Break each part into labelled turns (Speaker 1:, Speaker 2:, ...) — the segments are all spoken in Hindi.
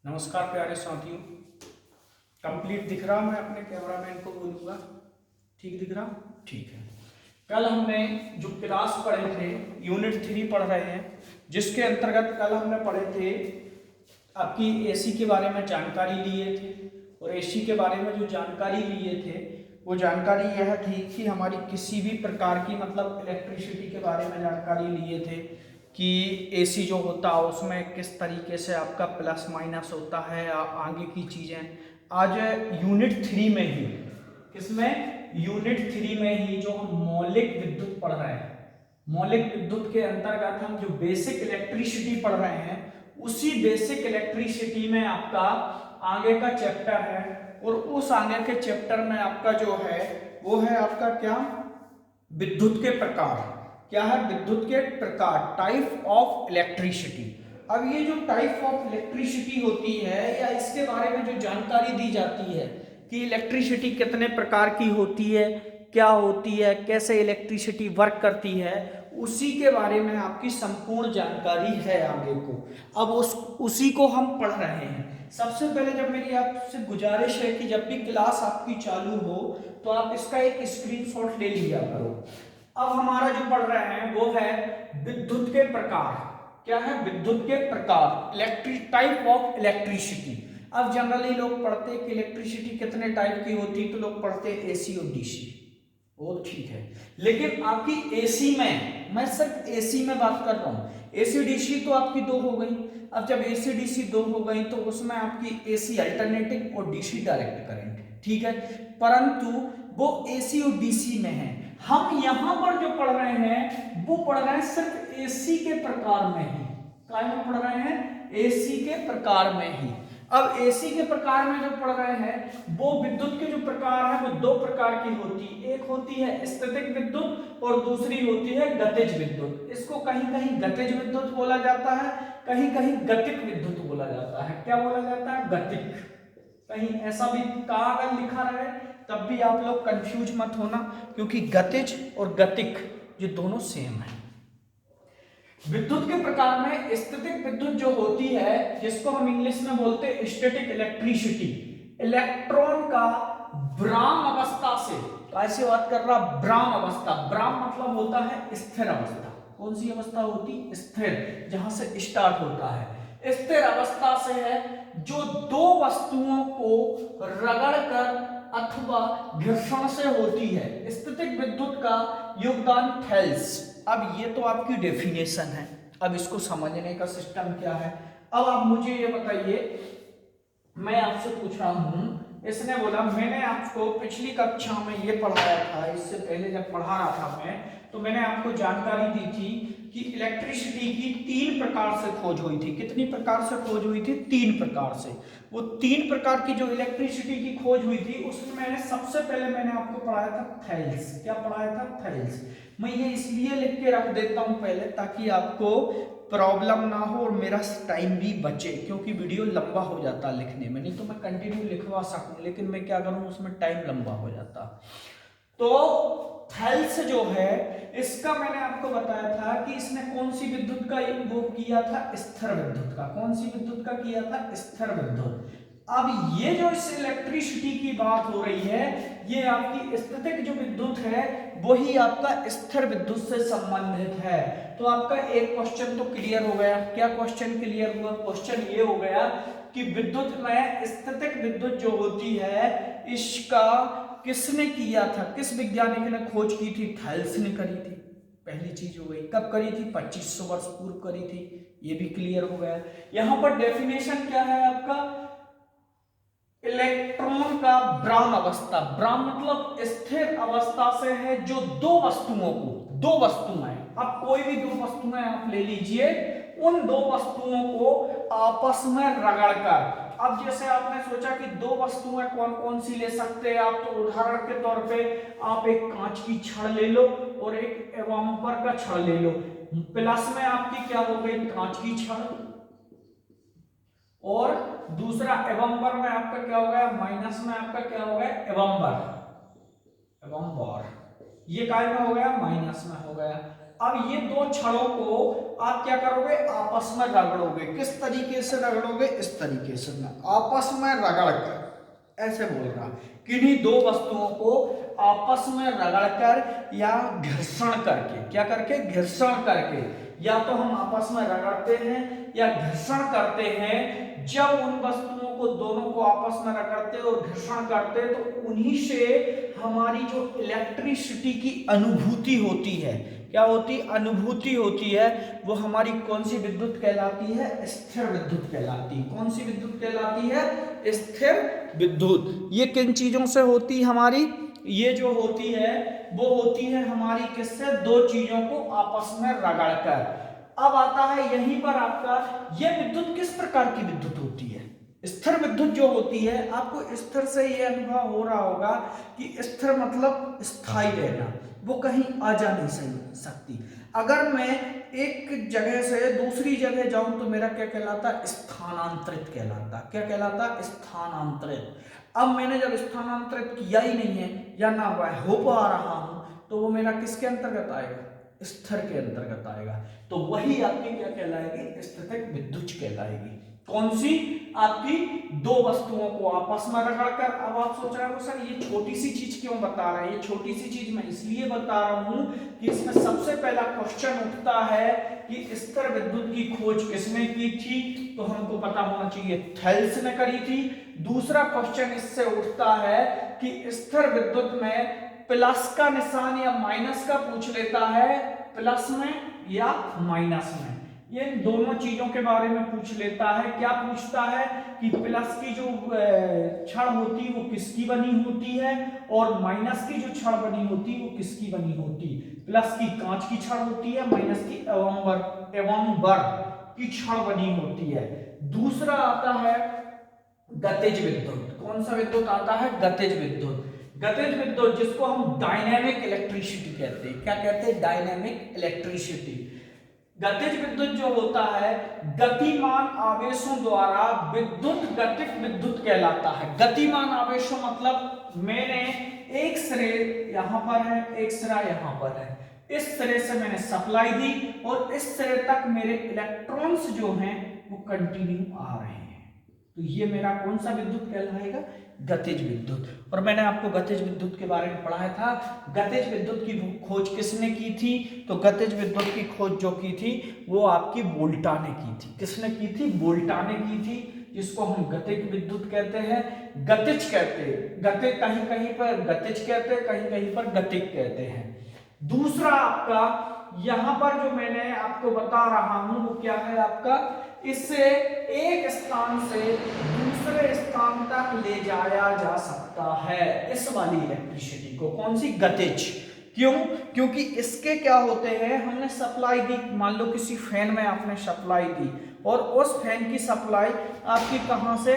Speaker 1: नमस्कार प्यारे साथियों। कंप्लीट दिख रहा? मैं अपने कैमरामैन को बोलूँगा, ठीक दिख रहा? ठीक है। कल हमने जो क्लास पढ़े थे यूनिट 3 पढ़ रहे हैं, जिसके अंतर्गत कल हमने पढ़े थे आपकी एसी के बारे में जानकारी लिए थे। और एसी के बारे में जो जानकारी लिए थे वो जानकारी यह थी कि हमारी किसी भी प्रकार की मतलब इलेक्ट्रिसिटी के बारे में जानकारी लिए थे कि एसी जो होता है उसमें किस तरीके से आपका प्लस माइनस होता है, आगे की चीज़ें। आज यूनिट 3 में ही, किसमें? यूनिट 3 में ही जो हम मौलिक विद्युत पढ़ रहे हैं, मौलिक विद्युत के अंतर्गत हम जो बेसिक इलेक्ट्रिसिटी पढ़ रहे हैं, उसी बेसिक इलेक्ट्रिसिटी में आपका आगे का चैप्टर है। और उस आगे के चैप्टर में आपका जो है वो है आपका क्या? विद्युत के प्रकार। क्या है? विद्युत के प्रकार, टाइप ऑफ इलेक्ट्रिसिटी। अब ये जो टाइप ऑफ इलेक्ट्रिसिटी होती है या इसके बारे में जो जानकारी दी जाती है कि इलेक्ट्रिसिटी कितने प्रकार की होती है, क्या होती है, कैसे इलेक्ट्रिसिटी वर्क करती है, उसी के बारे में आपकी संपूर्ण जानकारी है आगे को। अब उसी को हम पढ़ रहे हैं। सबसे पहले जब मेरी आपसे गुजारिश है कि जब भी क्लास आपकी चालू हो तो आप इसका एक स्क्रीनशॉट ले लिया करो। अब हमारा जो पढ़ रहे हैं वो है विद्युत के प्रकार। क्या है? विद्युत के प्रकार, इलेक्ट्रिक टाइप ऑफ इलेक्ट्रिसिटी। अब जनरली लोग पढ़ते हैं कि इलेक्ट्रिसिटी कितने टाइप की होती है, तो लोग पढ़ते हैं एसी और डीसी। वो ठीक है, लेकिन आपकी एसी में, मैं सिर्फ एसी में बात कर रहा हूं। एसी डीसी तो आपकी दो हो गई। अब जब एसी डीसी दो हो गई तो उसमें आपकी एसी अल्टरनेटिंग और डीसी डायरेक्ट करंट, ठीक है। परंतु वो एसी और डीसी में है। हम यहां पर जो पढ़ रहे हैं वो पढ़ रहे हैं सिर्फ एसी के प्रकार में ही। क्या में पढ़ रहे हैं? एसी के प्रकार में ही। अब एसी के प्रकार में जो पढ़ रहे हैं वो विद्युत के जो प्रकार है वो दो प्रकार की होती है। एक होती है स्थैतिक विद्युत और दूसरी होती है गतिज विद्युत। इसको कहीं कहीं गतिज विद्युत बोला जाता है, कहीं कहीं गतिक विद्युत बोला जाता है। क्या बोला जाता है? गतिक। कहीं ऐसा भी कहा अगर लिखा रहे तब भी आप लोग कंफ्यूज मत होना, क्योंकि गतिज और गतिक ये दोनों सेम है। विद्युत के प्रकार में स्थैतिक विद्युत जो होती है, जिसको हम इंग्लिश में बोलते हैं स्टैटिक इलेक्ट्रिसिटी, इलेक्ट्रॉन का ब्राम अवस्था से, कैसे बात कर रहा? ब्राम अवस्था। ब्राम मतलब होता है स्थिर अवस्था। कौन सी अवस्था होती? स्थिर, जहां से स्टार्ट होता है। स्थिर अवस्था से है जो दो वस्तुओं को रगड़कर अथवा घर्षण से होती है। स्थैतिक विद्युत का योगदान थेल्स। अब ये तो आपकी डेफिनेशन है, अब इसको समझने का सिस्टम क्या है। अब आप मुझे ये बताइए, मैं आपसे पूछ रहा हूं, इसने बोला मैंने आपको पिछली कक्षा में ये पढ़ाया था, इससे पहले जब पढ़ा रहा था मैं, तो मैंने आपको जानकारी दी थी कि इलेक्ट्रिसिटी की 3 प्रकार से खोज हुई थी। कितनी प्रकार से खोज हुई थी? 3 प्रकार से। वो 3 प्रकार की जो इलेक्ट्रिसिटी की खोज हुई थी उसमें मैंने सबसे पहले मैंने आपको पढ़ाया था थेल्स। क्या पढ़ाया था? थेल्स। मैं ये इसलिए लिख के रख देता हूं पहले ताकि आपको प्रॉब्लम ना हो और मेरा टाइम भी बचे, क्योंकि वीडियो लंबा हो जाता लिखने में। नहीं तो मैं कंटिन्यू लिखवा सकूं, लेकिन मैं क्या करूं, उसमें टाइम लंबा हो जाता। तो थेल्स जो है इसका मैंने आपको बताया था कि इसने कौन सी विद्युत का वो किया था? स्थिर विद्युत का। कौन सी विद्युत का किया था? स्थिर विद्युत। अब ये जो इस इलेक्ट्रिसिटी की बात हो रही है, ये आपकी स्थैतिक जो विद्युत है वही आपका स्थिर विद्युत से संबंधित है। तो आपका एक क्वेश्चन तो क्लियर हो गया। क्या क्वेश्चन क्लियर हुआ? क्वेश्चन ये हो गया कि विद्युत में स्थैतिक विद्युत जो होती है इसका किसने किया था, किस वैज्ञानिक ने खोज की थी? थेल्स ने करी थी। पहली चीज हो गई। कब करी थी? 2500 वर्ष पूर्व करी थी। ये भी क्लियर हो गया। यहां पर डेफिनेशन क्या है आपका? इलेक्ट्रॉन का ब्राउन अवस्था। ब्राउन मतलब स्थिर अवस्था से है जो दो वस्तुओं को, दो वस्तुएं, अब कोई भी दो वस्तुएं आप ले लीजिए, उन दो वस्तुओं को आपस में रगड़कर, अब जैसे आपने सोचा कि दो वस्तुएं कौन कौन सी ले सकते हैं आप, तो उदाहरण के तौर पे आप एक कांच की छड़ ले लो और एक एवाम्पर का छड़ ले लो। प्लस में आपकी क्या हो गई? कांच की छड़, और दूसरा एवम्बर में आपका क्या हो गया? माइनस में आपका क्या हो गया? एवम्बर, एवम्बर। ये काय में हो गया? माइनस में हो गया। अब ये दो छड़ों को आप क्या करोगे, आपस में रगड़ोगे। किस तरीके से रगड़ोगे, इस तरीके से आपस में रगड़ कर, ऐसे बोल रहा, किन्हीं दो वस्तुओं को आपस में रगड़कर या घर्षण करके, क्या करके, घर्षण करके, या तो हम आपस में रगड़ते हैं या घर्षण करते हैं। जब उन वस्तुओं को दोनों को आपस में रगड़ते और घर्षण करते तो उन्हीं से हमारी जो इलेक्ट्रिसिटी की अनुभूति होती है, क्या होती, अनुभूति होती है, वो हमारी कौन सी विद्युत कहलाती है, स्थिर विद्युत कहलाती है। कौन सी विद्युत कहलाती है, स्थिर विद्युत। ये किन चीजों से होती हमारी, ये जो होती है वो होती है हमारी किससे, दो चीजों को आपस में रगड़कर। अब आता है यहीं पर आपका, यह विद्युत किस प्रकार की विद्युत होती है, स्थिर विद्युत जो होती है। आपको स्थिर से यह अनुभव हो रहा होगा कि स्थिर मतलब स्थायी रहना, वो कहीं आ जा नहीं सकती। अगर मैं एक जगह से दूसरी जगह जाऊं तो मेरा क्या कहलाता, स्थानांतरित कहलाता। क्या कहलाता, स्थानांतरित। अब मैंने जब स्थानांतरित किया ही नहीं है या ना वह हो पा रहा हूं तो वो मेरा किसके अंतर्गत आएगा, स्थिर के अंतर्गत आएगा। तो वही आपकी क्या कहलाएगी, स्थितिक विद्युत कहलाएगी। कौन सी, आपकी दो वस्तुओं को आपस में रगड़कर। अब आप सोच रहे हो सर ये छोटी सी चीज क्यों बता रहे हैं, ये छोटी सी चीज मैं इसलिए बता रहा हूं कि इसमें सबसे पहला क्वेश्चन उठता है कि स्थिर विद्युत की खोज किसने की थी, तो हमको पता होना चाहिए थेल्स ने करी थी। दूसरा क्वेश्चन इससे उठता है कि स्थिर विद्युत में प्लस का निशान या माइनस का पूछ लेता है, प्लस में या माइनस में, ये दोनों चीजों के बारे में पूछ लेता है। क्या पूछता है कि प्लस की जो छड़ होती है वो किसकी बनी होती है और माइनस की जो छड़ बनी होती है वो किसकी बनी होती। प्लस की कांच की छड़ होती है, माइनस की एवं बर की छड़ बनी होती है। दूसरा आता है गतिज विद्युत। कौन सा विद्युत आता है, गतिज विद्युत। गतिज विद्युत जिसको हम डायनेमिक इलेक्ट्रिसिटी कहते हैं। क्या कहते हैं, डायनेमिक इलेक्ट्रिसिटी। गतिज विद्युत जो होता है गतिमान आवेशों द्वारा विद्युत गतिज विद्युत कहलाता है। गतिमान आवेशों मतलब मैंने एक सिरे यहां पर है, एक सिरा यहां पर है, इस सिरे से मैंने सप्लाई दी और इस सिरे तक मेरे इलेक्ट्रॉन्स जो हैं वो कंटिन्यू आ रहे हैं, तो ये मेरा कौन सा विद्युत कहलाएगा, गतिज विद्युत। और मैंने आपको गतिज विद्युत के बारे में पढ़ाया था। गतिज विद्युत की खोज किसने की थी, तो गतिज विद्युत की खोज जो की थी वो आपकी वोल्टा ने की थी। किसने की थी, वोल्टा ने की थी, जिसको हम गतिज विद्युत कहते हैं, गतिज कहते हैं। गतिज कहीं कहीं पर गतिज कहते हैं, कहीं कहीं पर गतिज कहते हैं। दूसरा आपका यहां पर जो मैंने आपको बता रहा हूं वो क्या है आपका, इससे एक स्थान से दूसरे स्थान तक ले जाया जा सकता है इस वाली इलेक्ट्रिसिटी को। कौन सी, गतिज। क्यों, क्योंकि इसके क्या होते हैं, हमने सप्लाई दी, मान लो किसी फैन में आपने सप्लाई दी और उस फैन की सप्लाई आपकी कहां से,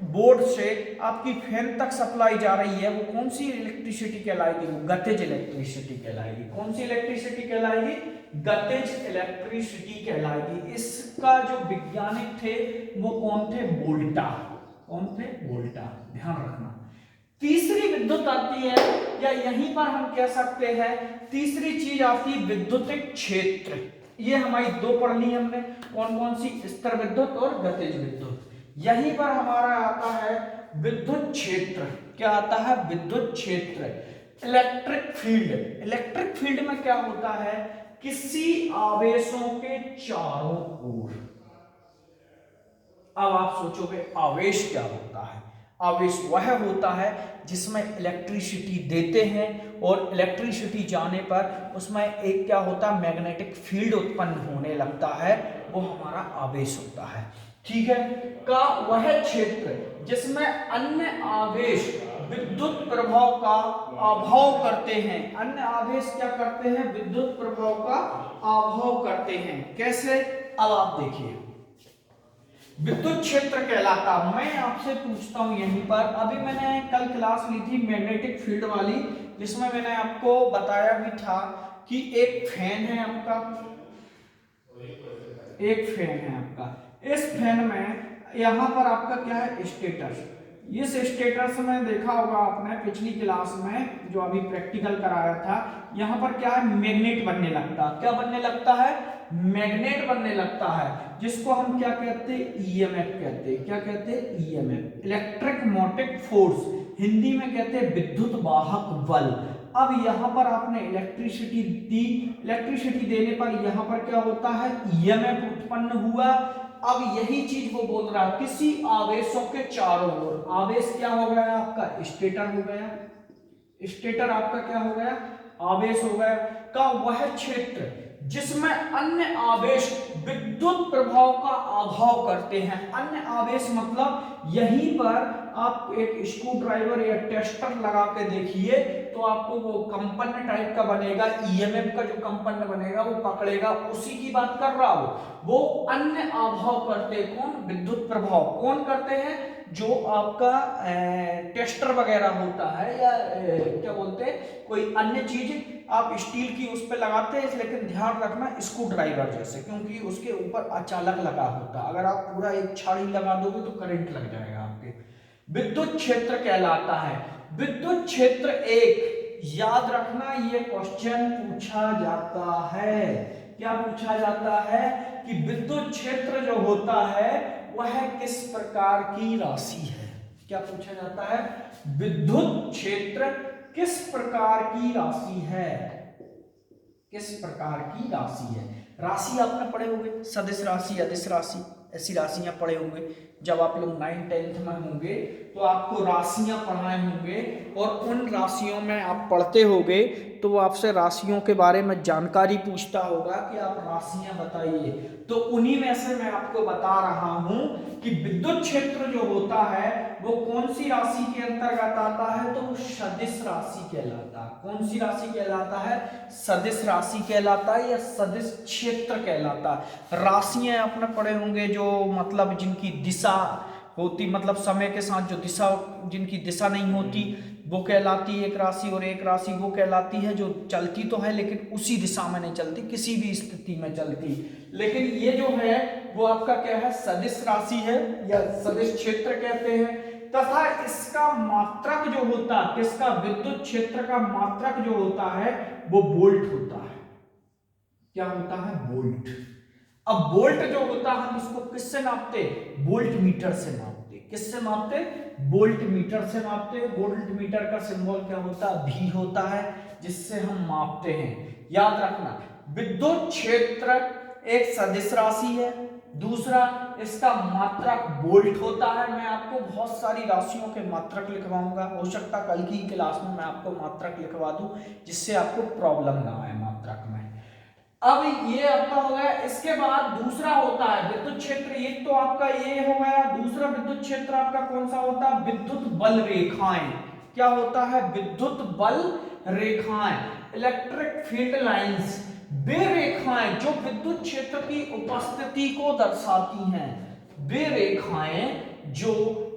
Speaker 1: बोर्ड से आपकी फैन तक सप्लाई जा रही है, वो कौन सी इलेक्ट्रिसिटी कहलाएगी, वो गतिज इलेक्ट्रिसिटी कहलाएगी। कौन सी इलेक्ट्रिसिटी कहलाएगी, गतिज इलेक्ट्रिसिटी कहलाएगी। इसका जो वैज्ञानिक थे वो कौन थे, वोल्टा। कौन थे, वोल्टा, ध्यान रखना। तीसरी विद्युत आती है, या यहीं पर हम कह सकते हैं तीसरी चीज आती है विद्युतिक क्षेत्र। ये हमारी दो पढ़ ली हमने, कौन कौन सी, स्थिर विद्युत और गतिज विद्युत। यहीं पर हमारा आता है विद्युत क्षेत्र। क्या आता है, विद्युत क्षेत्र। Electric field. इलेक्ट्रिक फील्ड में क्या होता है, किसी आवेशों के चारों ओर। अब आप सोचोगे आवेश क्या होता है, आवेश वह होता है जिसमें इलेक्ट्रिसिटी देते हैं और इलेक्ट्रिसिटी जाने पर उसमें एक क्या होता है, मैग्नेटिक फील्ड उत्पन्न होने लगता है, वो हमारा आवेश होता है। ठीक है, का वह क्षेत्र जिसमें अन्य आवेश विद्युत प्रभाव का अभाव करते हैं। अन्य आवेश क्या करते हैं, विद्युत प्रभाव का अभाव करते हैं। कैसे, अब आप देखिए, विद्युत क्षेत्र कहलाता। मैं आपसे पूछता हूं यहीं पर, अभी मैंने कल क्लास ली थी मैग्नेटिक फील्ड वाली, जिसमें मैंने आपको बताया भी था कि एक फैन है आपका, एक फैन है आपका, इस फैन में यहां पर आपका क्या है, स्टेटर, इस स्टेटस में देखा होगा आपने पिछली क्लास में जो अभी प्रैक्टिकल कराया था, यहाँ पर क्या है, मैग्नेट बनने लगता है। क्या बनने लगता है? मैग्नेट बनने लगता है, जिसको हम क्या कहते हैं, ईएमएफ कहते हैं। क्या कहते हैं? EMF, electric motive force, Hindi में कहते हैं विद्युत वाहक बल। अब यहाँ पर आपने इलेक्ट्रिसिटी दी, इलेक्ट्रिसिटी देने पर यहाँ पर क्या होता है, ईएमएफ उत्पन्न हुआ। अब यही चीज वो बोल रहा है, किसी आवेशों के चारों ओर, आवेश क्या हो गया आपका, स्टेटर हो गया, स्टेटर आपका क्या हो गया, आवेश हो गया, का वह क्षेत्र जिसमें अन्य आवेश विद्युत प्रभाव का अभाव करते हैं। अन्य आवेश मतलब यहीं पर आप एक स्क्रू ड्राइवर या टेस्टर लगा के देखिए तो आपको वो कंपन टाइप का बनेगा, ईएमएफ का जो कंपन बनेगा वो पकड़ेगा, उसी की बात कर रहा हूं। वो अन्य अभाव करते, कौन, विद्युत प्रभाव कौन करते हैं, जो आपका टेस्टर वगैरह होता है या क्या बोलते हैं, कोई अन्य चीज आप स्टील की उस पे लगाते हैं, लेकिन ध्यान रखना स्क्रू ड्राइवर जैसे, क्योंकि उसके ऊपर अचालक लगा होता, अगर आप पूरा एक छाड़ी लगा दोगे तो करंट लग जाएगा आपके। विद्युत क्षेत्र कहलाता है। विद्युत क्षेत्र एक, याद रखना ये क्वेश्चन पूछा जाता है। क्या पूछा जाता है कि विद्युत क्षेत्र जो होता है वह किस प्रकार की राशि है। क्या पूछा जाता है, विद्युत क्षेत्र किस प्रकार की राशि है, किस प्रकार की राशि है। राशि आपने पढ़े होंगे, सदिश राशि, अदिश राशि, ऐसी राशियां पढ़े होंगे। जब आप लोग 9th 10th में होंगे तो आपको राशियां पढ़ाए होंगे, और उन राशियों में आप पढ़ते होंगे तो वो आपसे राशियों के बारे में जानकारी पूछता होगा कि आप राशियां बताइए। तो उन्हीं में से मैं आपको बता रहा हूं कि विद्युत क्षेत्र जो होता है वो कौन सी राशि के अंतर्गत आता है, तो वो सदिश राशि कहलाता है। कौन सी राशि कहलाता है, सदिश राशि कहलाता है या सदिश क्षेत्र कहलाता है। राशियां आपने पढ़े होंगे जो मतलब जिनकी दिशा होती, मतलब समय के साथ जो दिशा, जिनकी दिशा नहीं होती वो कहलाती है एक राशि, और एक राशि वो कहलाती है जो चलती तो है लेकिन उसी दिशा में नहीं चलती, किसी भी स्थिति में चलती। लेकिन ये जो है वो आपका क्या है, सदिश राशि है या सदिश क्षेत्र कहते हैं। तथा इसका मात्रक जो होता है, किसका, विद्युत क्षेत्र का मात्रक जो होता है वो वोल्ट होता है। क्या होता है, वोल्ट। अब वोल्ट जो होता है हम इसको किससे नापते, वोल्ट मीटर से नापते। किससे नापते, वोल्ट मीटर से नापते। वोल्ट मीटर का सिंबल क्या होता है, भी होता है, जिससे हम मापते हैं। याद रखना, विद्युत क्षेत्र एक सदिश राशि है, दूसरा इसका मात्रक वोल्ट होता है। मैं आपको बहुत सारी राशियों के मात्रक लिखवाऊंगा, हो सकता कल की क्लास में मैं आपको मात्रक लिखवा दूं जिससे आपको प्रॉब्लम ना आए मात्रक में। अब ये आपका हो गया। इसके बाद दूसरा होता है विद्युत क्षेत्र, एक तो आपका ये हो गया। दूसरा विद्युत क्षेत्र आपका कौन सा होता है, विद्युत बल रेखाएं। क्या होता है, विद्युत बल रेखाएं, इलेक्ट्रिक फील्ड लाइंस। वे रेखाएं जो विद्युत क्षेत्र की उपस्थिति को दर्शाती हैं, वे रेखाएं जो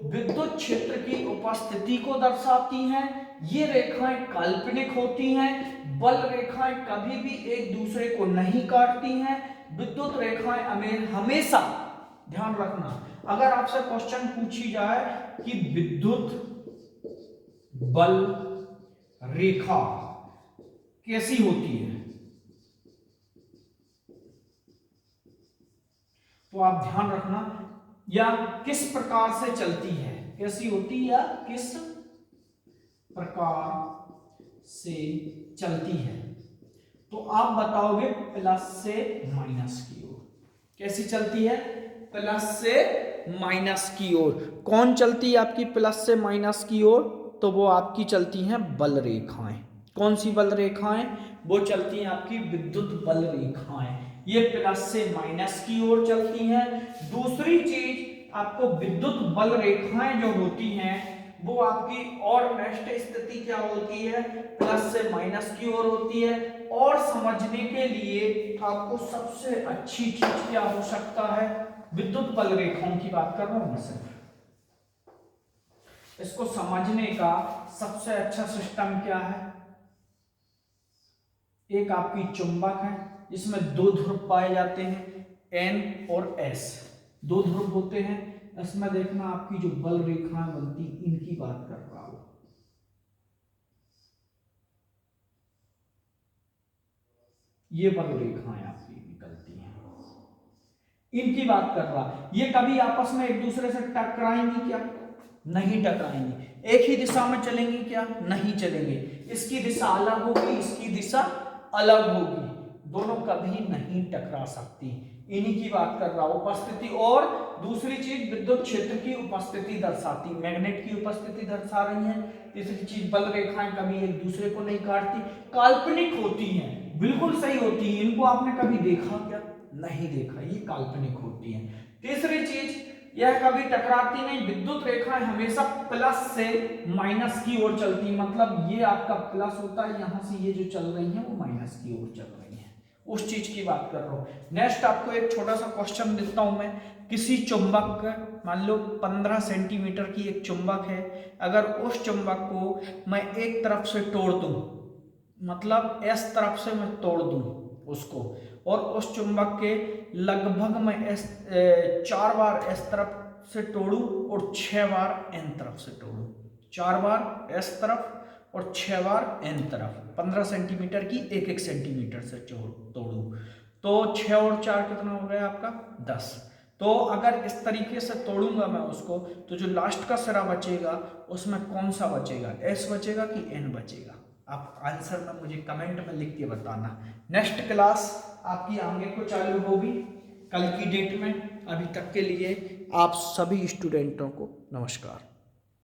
Speaker 1: विद्युत क्षेत्र की उपस्थिति को दर्शाती हैं, ये रेखाएं काल्पनिक होती हैं। बल रेखाएं कभी भी एक दूसरे को नहीं काटती हैं। विद्युत रेखाएं हमेशा, ध्यान रखना, अगर आपसे क्वेश्चन पूछी जाए कि विद्युत बल रेखा कैसी होती है तो आप ध्यान रखना, या किस प्रकार से चलती है, कैसी होती या किस प्रकार से चलती है, तो आप बताओगे प्लस से माइनस की ओर। कैसी चलती है, प्लस से माइनस की ओर। कौन चलती है आपकी प्लस से माइनस की ओर, तो वो आपकी चलती हैं बल रेखाएं। कौन सी बल रेखाएं, वो चलती हैं आपकी विद्युत बल रेखाएं, ये प्लस से माइनस की ओर चलती हैं। दूसरी चीज आपको विद्युत बल रेखाएं जो होती हैं वो आपकी और नेक्स्ट स्थिति क्या होती है, प्लस से माइनस की ओर होती है। और समझने के लिए आपको सबसे अच्छी चीज क्या हो सकता है, विद्युत बल रेखाओं की बात कर रहा हूं मैं सिर्फ, इसको समझने का सबसे अच्छा सिस्टम क्या है, एक आपकी चुंबक है जिसमें दो ध्रुव पाए जाते हैं, N और S, दो ध्रुव होते हैं, इसमें देखना आपकी जो बल रेखाएं बनती इनकी बात कर रहा हूं। ये बल रेखाएं आपकी निकलती हैं, इनकी बात कर रहा। ये कभी आपस में एक दूसरे से टकराएंगी क्या? नहीं टकराएंगी। एक ही दिशा में चलेंगी क्या? नहीं चलेंगे। इसकी दिशा अलग होगी, इसकी दिशा अलग होगी, दोनों कभी नहीं टकरा सकती। इन्हीं की बात कर रहा हूं। उपस्थिति और दूसरी चीज विद्युत क्षेत्र की उपस्थिति दर्शाती, मैग्नेट की उपस्थिति दर्शा रही है। तीसरी चीज बल रेखाएं कभी एक दूसरे को नहीं काटती, काल्पनिक होती हैं, बिल्कुल सही होती है। इनको आपने कभी देखा क्या? नहीं देखा, ये काल्पनिक होती है। तीसरी चीज, यह कभी टकराती नहीं। विद्युत रेखाएं हमेशा प्लस से माइनस की ओर चलती, मतलब ये आपका प्लस होता है, यहां से ये जो चल रही है वो माइनस की ओर चल रही है, उस चीज की बात कर रहा हूं। नेक्स्ट आपको एक छोटा सा क्वेश्चन देता हूं मैं। किसी चुंबक का मान लो 15 सेंटीमीटर की एक चुंबक है, अगर उस चुंबक को मैं एक तरफ से तोड़ दूं, मतलब इस तरफ से मैं तोड़ दूं उसको, और उस चुंबक के लगभग मैं 4 बार इस तरफ से तोड़ूं और 6 बार इन तरफ से तोड़ूं, 4 बार इस तरफ और 6 बार इन तरफ, 15 सेंटीमीटर की 1-1 सेंटीमीटर से तोड़ूं, तो 6 और 4 कितना हो गया आपका? 10। तो अगर इस तरीके से तोड़ूंगा मैं उसको, तो जो लास्ट का सिरा बचेगा उसमें कौन सा बचेगा? एस बचेगा कि एन बचेगा? आप आंसर में मुझे कमेंट में लिख के बताना। नेक्स्ट क्लास आपकी आगे को चालू होगी कल की डेट में। अभी तक के लिए आप सभी स्टूडेंटों को नमस्कार।